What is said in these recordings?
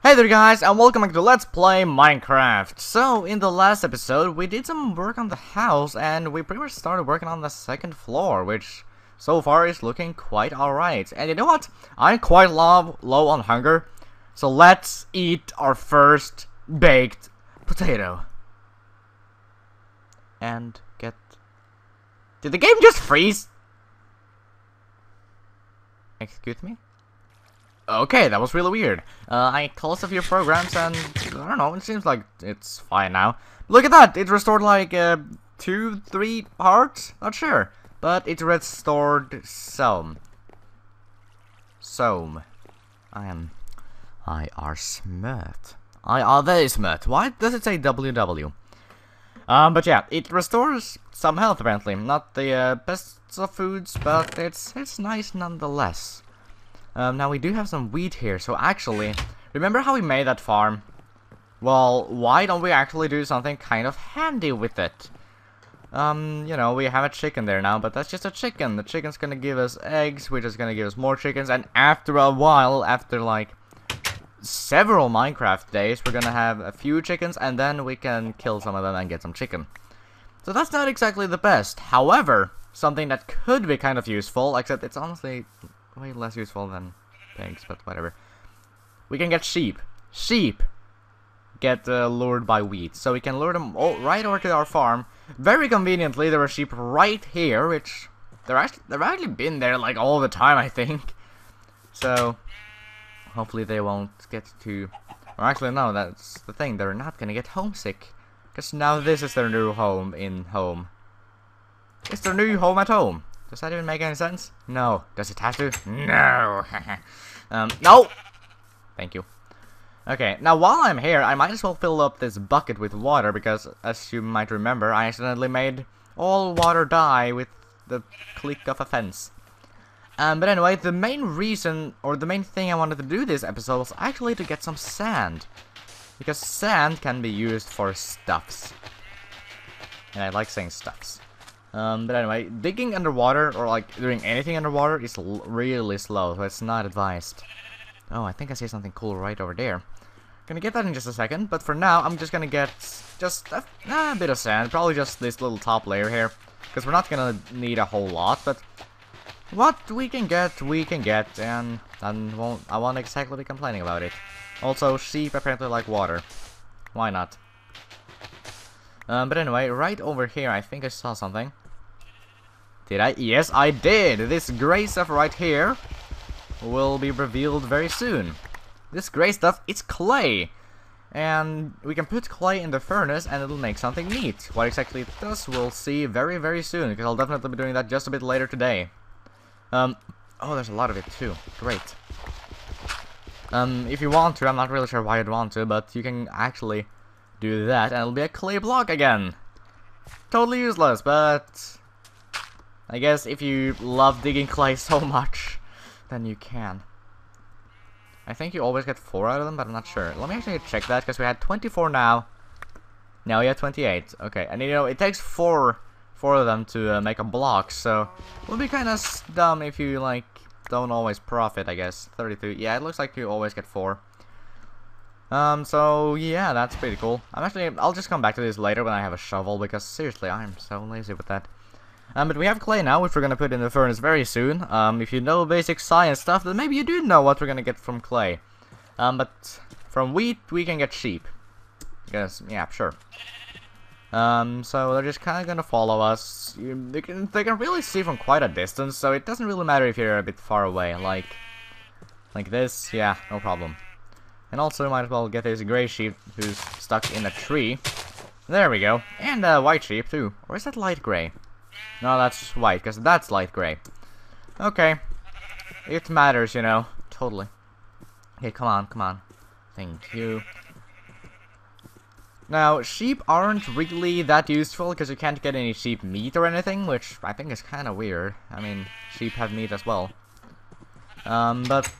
Hey there guys, and welcome back to Let's Play Minecraft. So, in the last episode, we did some work on the house, and we pretty much started working on the second floor, which so far is looking quite alright. And you know what? I'm quite low on hunger, so let's eat our first baked potato. And get... Did the game just freeze? Excuse me? Okay, that was really weird. I closed a few programs and, I don't know, it seems like it's fine now. Look at that! It restored like, 2-3 hearts? Not sure. But it restored some. I are smart. I are very smart. Why does it say WW? But yeah, it restores some health apparently. Not the, best of foods, but it's nice nonetheless. Now we do have some wheat here, so actually, remember how we made that farm? Well, why don't we actually do something kind of handy with it? You know, we have a chicken there now, but that's just a chicken. The chicken's gonna give us eggs, which is gonna give us more chickens, and after a while, after like several Minecraft days, we're gonna have a few chickens, and then we can kill some of them and get some chicken. So that's not exactly the best. However, something that could be kind of useful, except it's honestly way less useful than pigs, but whatever. We can get sheep. Sheep get lured by wheat, so we can lure them all right over to our farm. Very conveniently, there are sheep right here, which they've actually been there like all the time, I think. So hopefully they won't get to. Or actually, no, that's the thing. They're not gonna get homesick, because now this is their new home in home. It's their new home at home. Does that even make any sense? No. Does it have to? No. No! Thank you. Okay, now while I'm here, I might as well fill up this bucket with water, because, as you might remember, I accidentally made all water die with the click of a fence. But anyway, the main reason, or the main thing I wanted to do this episode was actually to get some sand. Because sand can be used for stuffs. And I like saying stuffs. But anyway, digging underwater, or like doing anything underwater, is really slow, so it's not advised. Oh, I think I see something cool right over there. Gonna get that in just a second, but for now, I'm just gonna get just a bit of sand, probably just this little top layer here, because we're not gonna need a whole lot, but what we can get, and I won't exactly be complaining about it. Also, sheep apparently like water. Why not? But anyway, right over here, I think I saw something. Did I? Yes, I did! This gray stuff right here will be revealed very soon. This gray stuff, it's clay! And we can put clay in the furnace and it'll make something neat. What exactly it does, we'll see very, very soon, because I'll definitely be doing that just a bit later today. Oh, there's a lot of it too. Great. If you want to, I'm not really sure why you'd want to, but you can actually do that and it'll be a clay block again. Totally useless, but I guess if you love digging clay so much, then you can. I think you always get 4 out of them, but I'm not sure. Let me actually check that, because we had 24 now. Now we have 28. Okay, and you know, it takes 4 of them to make a block, so it would be kind of dumb if you, like, don't always profit, I guess. 32. Yeah, it looks like you always get 4. So yeah, that's pretty cool. I'll just come back to this later when I have a shovel, because seriously, I'm so lazy with that. But we have clay now, which we're gonna put in the furnace very soon. If you know basic science stuff, then maybe you do know what we're gonna get from clay. But from wheat, we can get sheep. Because, yeah, sure. So they're just kind of gonna follow us. They can really see from quite a distance, so it doesn't really matter if you're a bit far away. Like this, yeah, no problem. And also, might as well get this gray sheep who's stuck in a tree. There we go. And a white sheep, too. Or is that light gray? No, that's white, because that's light gray. Okay. It matters, you know. Totally. Okay, come on. Thank you. Now, sheep aren't really that useful, because you can't get any sheep meat or anything, which I think is kind of weird. I mean, sheep have meat as well. But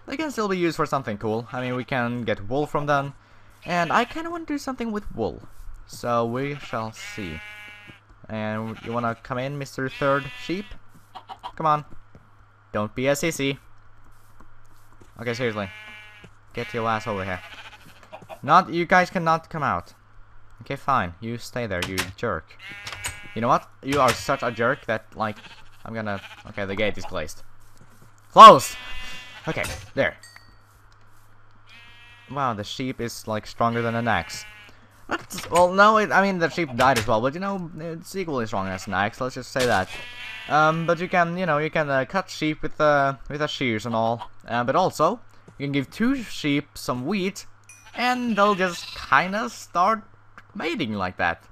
they can still be used for something cool. I mean, we can get wool from them, and I kind of want to do something with wool. So we shall see. And you want to come in, Mr. Third Sheep? Come on. Don't be a sissy. Okay, seriously. Get your ass over here. Not, you guys cannot come out. Okay, fine. You stay there, you jerk. You know what? You are such a jerk that, like, I'm gonna... Okay, the gate is closed. Closed! Okay, there. Wow, the sheep is, like, stronger than an axe. Well, no, I mean, the sheep died as well, but, you know, it's equally strong as an axe, let's just say that. But you can, you know, you can cut sheep with a shears and all. But also, you can give 2 sheep some wheat, and they'll just kinda start mating like that.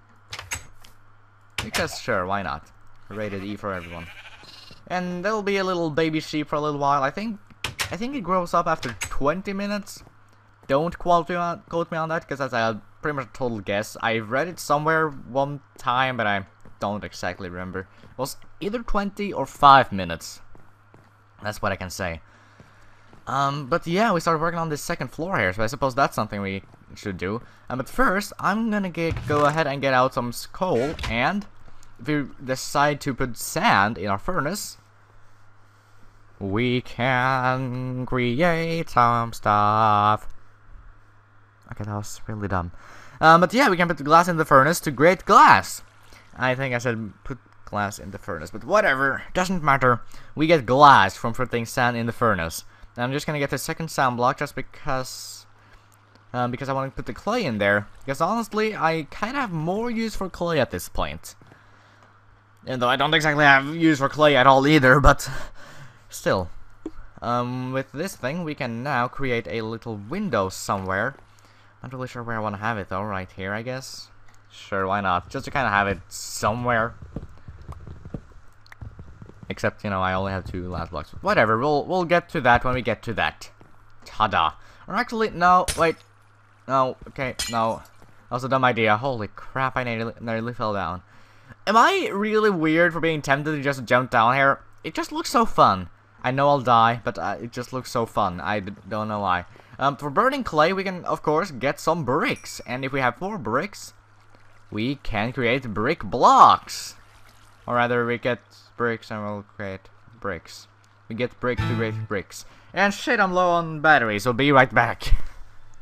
Because sure, why not? Rated E for everyone. And there'll be a little baby sheep for a little while. I think it grows up after 20 minutes. Don't quote me on that, because that's a pretty much a total guess. I've read it somewhere one time, but I don't exactly remember. It was either 20 or 5 minutes. That's what I can say. But yeah, we started working on this second floor here, so I suppose that's something we should do. But first, I'm gonna go ahead and get out some coal, and if we decide to put sand in our furnace, we can create some stuff. Okay, that was really dumb. But yeah, we can put the glass in the furnace to create glass. I think I said put glass in the furnace, but whatever, doesn't matter. We get glass from putting sand in the furnace. And I'm just gonna get the second sand block just because I want to put the clay in there. Because honestly, I kind of have more use for clay at this point. Even though I don't exactly have use for clay at all either, but still. With this thing, we can now create a little window somewhere. Not really sure where I want to have it though, right here I guess. Sure, why not? Just to kind of have it somewhere. Except, you know, I only have 2 last blocks. Whatever, we'll get to that when we get to that. Ta-da. Or actually, no, wait. No, okay, no. That was a dumb idea. Holy crap, I nearly fell down. Am I really weird for being tempted to just jump down here? It just looks so fun. I know I'll die, but it just looks so fun. I don't know why. For burning clay, we can, of course, get some bricks. And if we have 4 bricks, we can create brick blocks. Or rather, we get bricks and we'll create bricks. We get brick to create bricks. And shit, I'm low on battery, so be right back.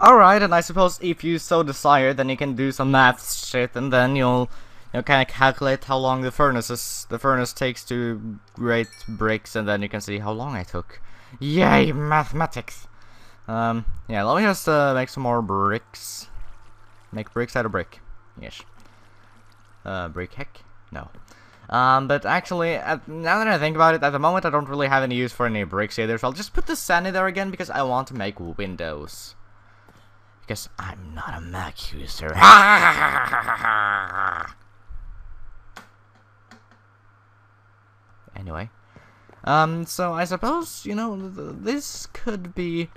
Alright, and I suppose if you so desire, then you can do some math shit, and then you'll kind of calculate how long the furnace takes to create bricks, and then you can see how long I took. Yay, mathematics! Yeah, let me just make some more bricks. Make bricks out of brick. Yes. Brick heck? No. But actually, now that I think about it, at the moment I don't really have any use for any bricks either, so I'll just put the sand in there again because I want to make windows. Because I'm not a Mac user. Anyway. So I suppose, you know, this could be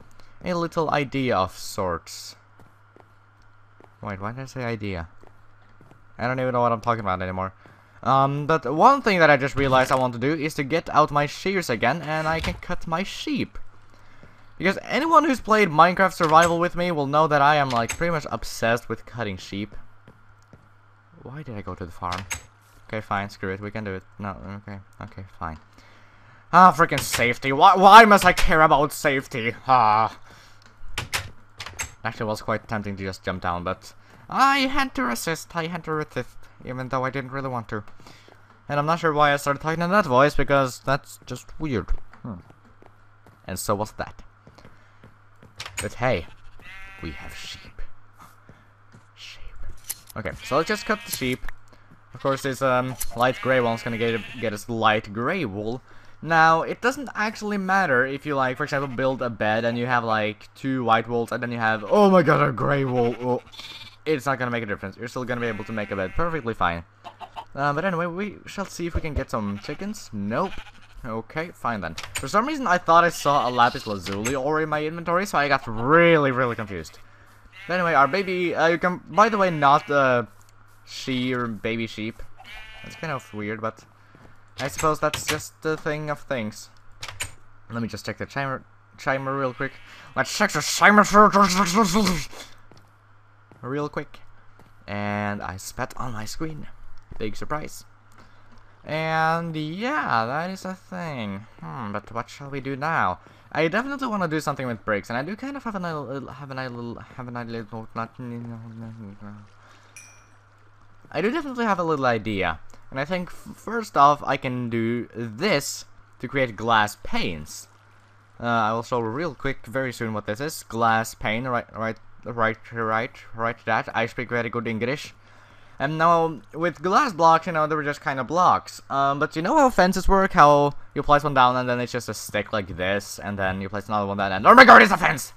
a little idea of sorts. Wait, why did I say idea? I don't even know what I'm talking about anymore. But one thing that I just realized I want to do is to get out my shears again, and I can cut my sheep. Because anyone who's played Minecraft Survival with me will know that I am, like, pretty much obsessed with cutting sheep. Why did I go to the farm? Okay, fine, screw it, we can do it. No, okay, fine. Ah, freaking safety. Why must I care about safety? Ah. Actually, it was quite tempting to just jump down, but I had to resist, even though I didn't really want to. And I'm not sure why I started talking in that voice, because that's just weird. And so was that. But hey, we have sheep. Okay, so let's just cut the sheep. Of course, this light gray one's gonna get us light gray wool. Now, it doesn't actually matter if you, like, for example, build a bed and you have, like, 2 white wools and then you have, oh my god, a gray wool. Oh. It's not gonna make a difference. You're still gonna be able to make a bed perfectly fine. But anyway, we shall see if we can get some chickens. Nope. Okay, fine then. For some reason, I thought I saw a lapis lazuli ore in my inventory, so I got really confused. But anyway, our baby, you can, by the way, not shear baby sheep. That's kind of weird, but I suppose that's just the thing of things. Let me just check the timer real quick. Let's check the timer real quick. And I spat on my screen. Big surprise. And yeah, that is a thing. But what shall we do now? I definitely want to do something with bricks, and I do kind of have I do definitely have a little idea, and I think first off I can do this to create glass panes. I will show real quick very soon what this is. Glass pane, right. That I speak very good English. And now with glass blocks, you know, they were just kind of blocks. But you know how fences work? How you place one down and then it's just a stick like this, and then you place another one down and oh my god, it's a fence!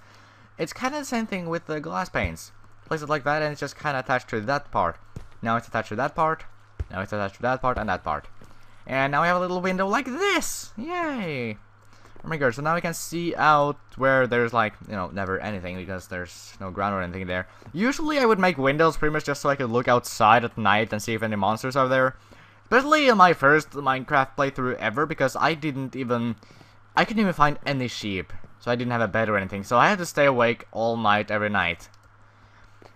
It's kind of the same thing with the glass panes. Place it like that and it's just kind of attached to that part. Now it's attached to that part. Now it's attached to that part and that part. And now we have a little window like this! Yay! Oh my god, so now we can see out where there's like, you know, never anything because there's no ground or anything there. Usually I would make windows pretty much just so I could look outside at night and see if any monsters are there. Especially in my first Minecraft playthrough ever, because I couldn't even find any sheep. So I didn't have a bed or anything, so I had to stay awake all night every night.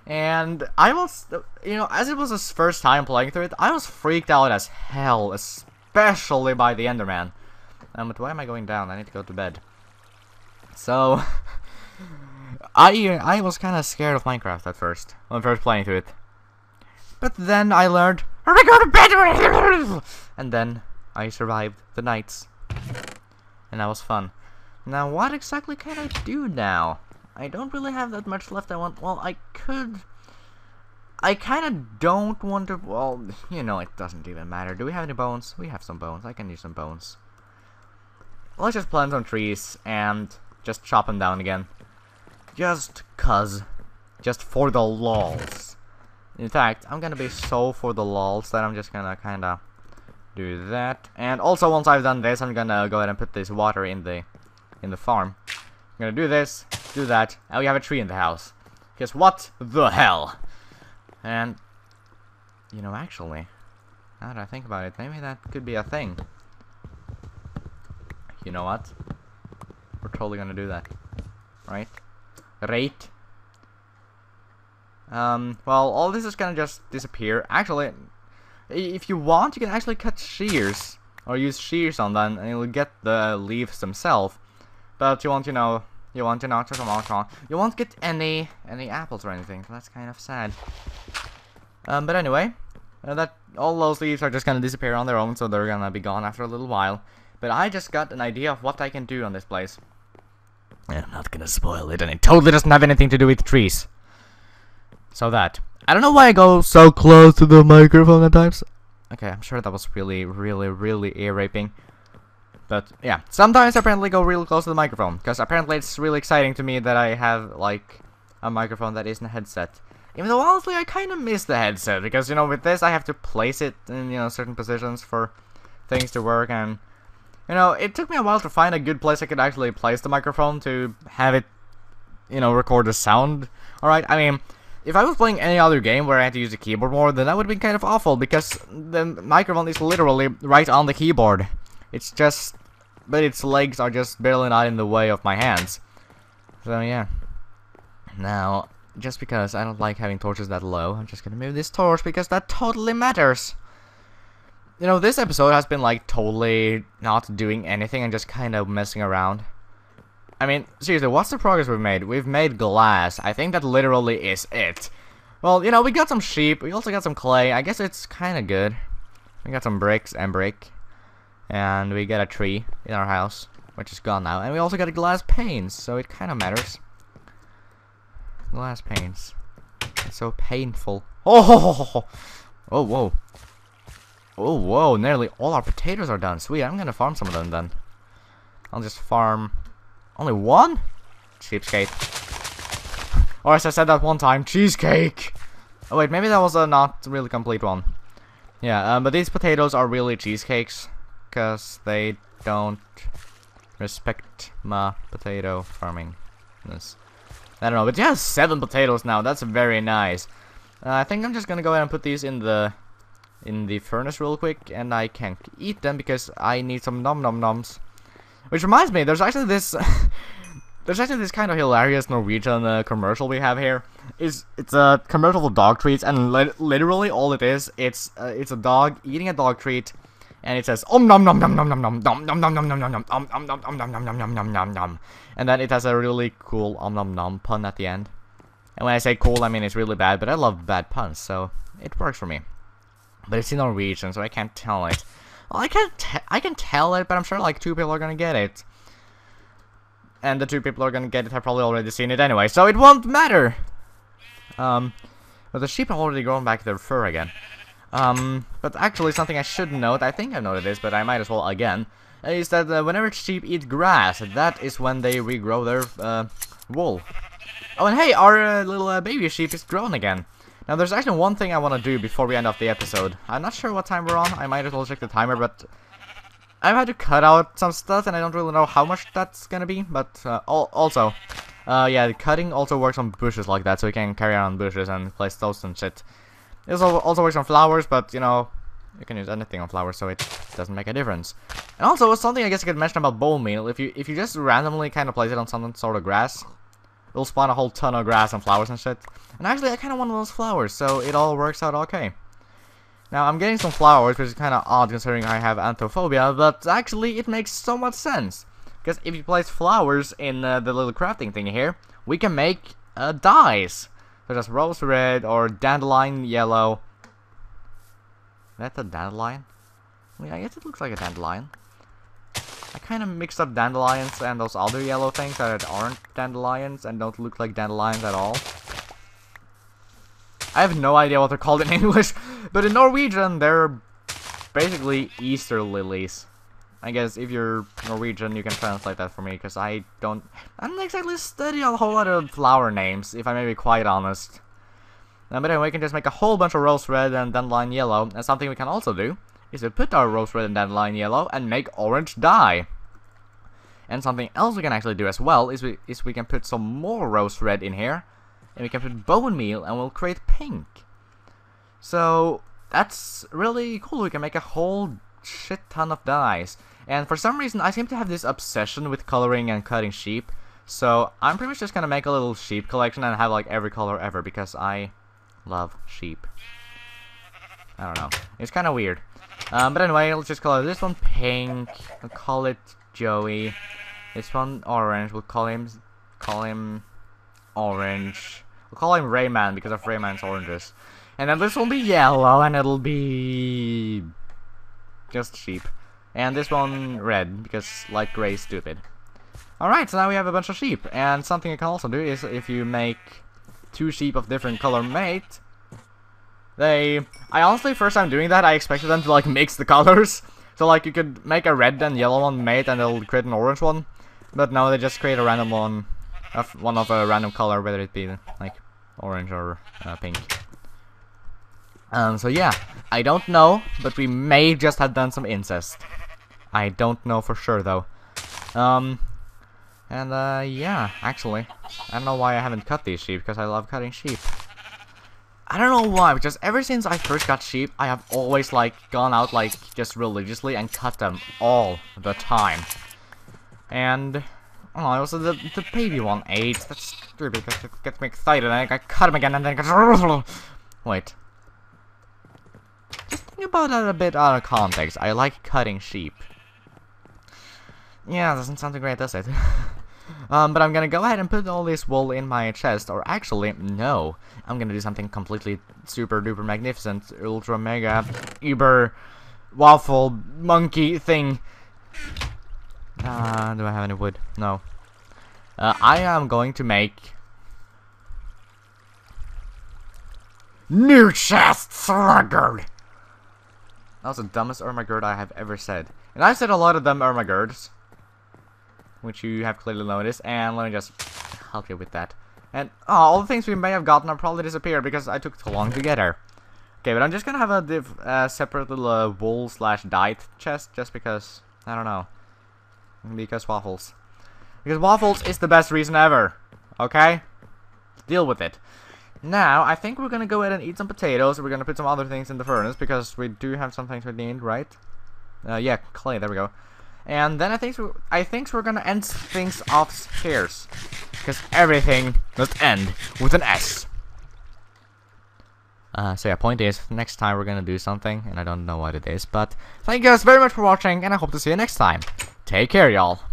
And I was, you know, as it was his first time playing through it, I was freaked out as hell, especially by the Enderman. But why am I going down? I need to go to bed. So, I was kind of scared of Minecraft at first, when first playing through it. But then I learned, how to go to bed! And then I survived the nights. And that was fun. Now, what exactly can I do now? I don't really have that much left I want. Well, I could... I kind of don't want to... Well, you know, it doesn't even matter. Do we have any bones? We have some bones. I can use some bones. Let's just plant some trees and just chop them down again. Just cuz. Just for the lols. In fact, I'm gonna be so for the lols that I'm just gonna kinda do that. And also once I've done this, I'm gonna go ahead and put this water in the farm. I'm gonna do this, do that, and we have a tree in the house. Guess what the hell? And you know, actually, now that I think about it, maybe that could be a thing. You know what? We're totally gonna do that. Right? Right? Well, all this is gonna just disappear. Actually, if you want, you can actually cut shears. Or use shears on them, and you'll get the leaves themselves. But you won't, you know, you won't get any apples or anything. So that's kind of sad. But anyway, that all those leaves are just gonna disappear on their own, so they're gonna be gone after a little while. But I just got an idea of what I can do on this place. And I'm not gonna spoil it, and it totally doesn't have anything to do with trees. So that. I don't know why I go so close to the microphone at times. Okay, I'm sure that was really ear-raping. But, yeah. Sometimes I apparently go real close to the microphone. Because apparently it's really exciting to me that I have, like, a microphone that isn't a headset. Even though, honestly, I kind of miss the headset. Because, you know, with this, I have to place it in, you know, certain positions for things to work, and... You know, it took me a while to find a good place I could actually place the microphone to have it, you know, record the sound. Alright, I mean, if I was playing any other game where I had to use the keyboard more, then that would be kind of awful, because the microphone is literally right on the keyboard. It's just, but its legs are just barely not in the way of my hands. So, yeah. Now, just because I don't like having torches that low, I'm just gonna move this torch, because that totally matters. You know, this episode has been, like, totally not doing anything and just kind of messing around. I mean, seriously, what's the progress we've made? We've made glass. I think that literally is it. Well, you know, we got some sheep. We also got some clay. I guess it's kind of good. We got some bricks and brick. And we got a tree in our house, which is gone now. And we also got glass panes, so it kind of matters. Glass panes. It's so painful. Oh, oh, whoa. Oh, whoa, nearly all our potatoes are done. Sweet, I'm gonna farm some of them then. I'll just farm... Only one? Cheapskate. Or as I said that one time, cheesecake! Oh wait, maybe that was a not really complete one. Yeah, but these potatoes are really cheesecakes. Because they don't respect my potato farming. I don't know, but yeah, 7 potatoes now. That's very nice. I think I'm just gonna go ahead and put these in the furnace real quick, and I can't eat them because I need some nom nom noms. Which reminds me, there's actually this kind of hilarious Norwegian commercial we have here. It's a commercial for dog treats, and literally all it is, it's a dog eating a dog treat, And it says om nom nom nom nom nom nom nom nom nom nom nom nom nom om om nom om nom nom nom nom nom nom nom. And then it has a really cool om nom nom pun at the end. And when I say cool, I mean it's really bad, but I love bad puns, so it works for me. But it's in Norwegian, so I can't tell it. Well, I can tell it, but I'm sure like 2 people are gonna get it. And the 2 people who are gonna get it have probably already seen it anyway, so it won't matter. But the sheep have already grown back their fur again. But actually something I should note, I think I noted this, but I might as well again, is that whenever sheep eat grass, that is when they regrow their wool. Oh, and hey, our little baby sheep is grown again. Now there's actually one thing I want to do before we end off the episode. I'm not sure what time we're on, I might as well check the timer, but I've had to cut out some stuff and I don't really know how much that's gonna be, but also, yeah, cutting also works on bushes like that, so you can carry on bushes and place those and shit. This also works on flowers, but, you know, you can use anything on flowers, so it doesn't make a difference. And also, something I guess I could mention about bone meal, if you just randomly kind of place it on some sort of grass, it'll spawn a whole ton of grass and flowers and shit. And actually, I kind of want those flowers, so it all works out okay. Now, I'm getting some flowers, which is kind of odd considering I have anthophobia, but actually, it makes so much sense. Because if you place flowers in the little crafting thing here, we can make dyes. Such as rose red or dandelion yellow. That's a dandelion? I mean, I guess it looks like a dandelion. I kind of mixed up dandelions and those other yellow things that aren't dandelions and don't look like dandelions at all. I have no idea what they're called in English, but in Norwegian they're basically Easter lilies. I guess if you're Norwegian you can translate that for me, because I don't exactly study a whole lot of flower names, if I may be quite honest. But anyway, we can just make a whole bunch of rose red and dandelion yellow, and something we can also do is to put our rose red and dandelion yellow and make orange dye. And something else we can actually do as well is we can put some more rose red in here, and we can put bone meal and we'll create pink. So that's really cool. We can make a whole shit ton of dyes. And for some reason I seem to have this obsession with coloring and cutting sheep, so I'm pretty much just gonna make a little sheep collection and have like every color ever, because I love sheep. I don't know, it's kind of weird. But anyway, let's just color this one pink. We'll call it Joey. This one orange. We'll call him orange. We'll call him Rayman because of Rayman's oranges. And then this will be yellow, and it'll be just sheep. And this one red, because like gray is stupid. Alright, so now we have a bunch of sheep. And something you can also do is if you make 2 sheep of different color mate, I honestly, first time doing that, I expected them to like mix the colors. So like you could make a red and yellow one mate and it'll create an orange one. But no, they just create a random one of a random color, whether it be like orange or pink. So yeah, I don't know, but we may just have done some incest. I don't know for sure though. Yeah, actually, I don't know why I haven't cut these sheep, because I love cutting sheep. I don't know why, because ever since I first got sheep, I have always like gone out like just religiously and cut them all the time. And oh, it was the baby one ate. That's stupid because it gets me excited. And I cut him again, and then it gets wait. Just think about that a bit out of context. I like cutting sheep. Yeah, doesn't sound too great, does it? But I'm gonna go ahead and put all this wool in my chest, or actually, no. I'm gonna do something completely super duper magnificent, ultra mega, uber, waffle, monkey thing. Do I have any wood? No. I am going to make new chest sluggard. That was the dumbest Ermagerd I have ever said. And I've said a lot of dumb Ermagerds, which you have clearly noticed, and let me just help you with that. And all the things we may have gotten are probably disappeared because I took too long to get her. Okay, but I'm just gonna have a separate little wool/dye chest, just because, I don't know. Because waffles. Because waffles is the best reason ever. Okay? Deal with it. Now, I think we're gonna go ahead and eat some potatoes. We're gonna put some other things in the furnace, because we do have some things we need, right? Yeah, clay, there we go. And then I think we're gonna end things off here, because everything must end with an S. So yeah, point is, next time we're gonna do something, and I don't know what it is, but thank you guys very much for watching, and I hope to see you next time. Take care, y'all.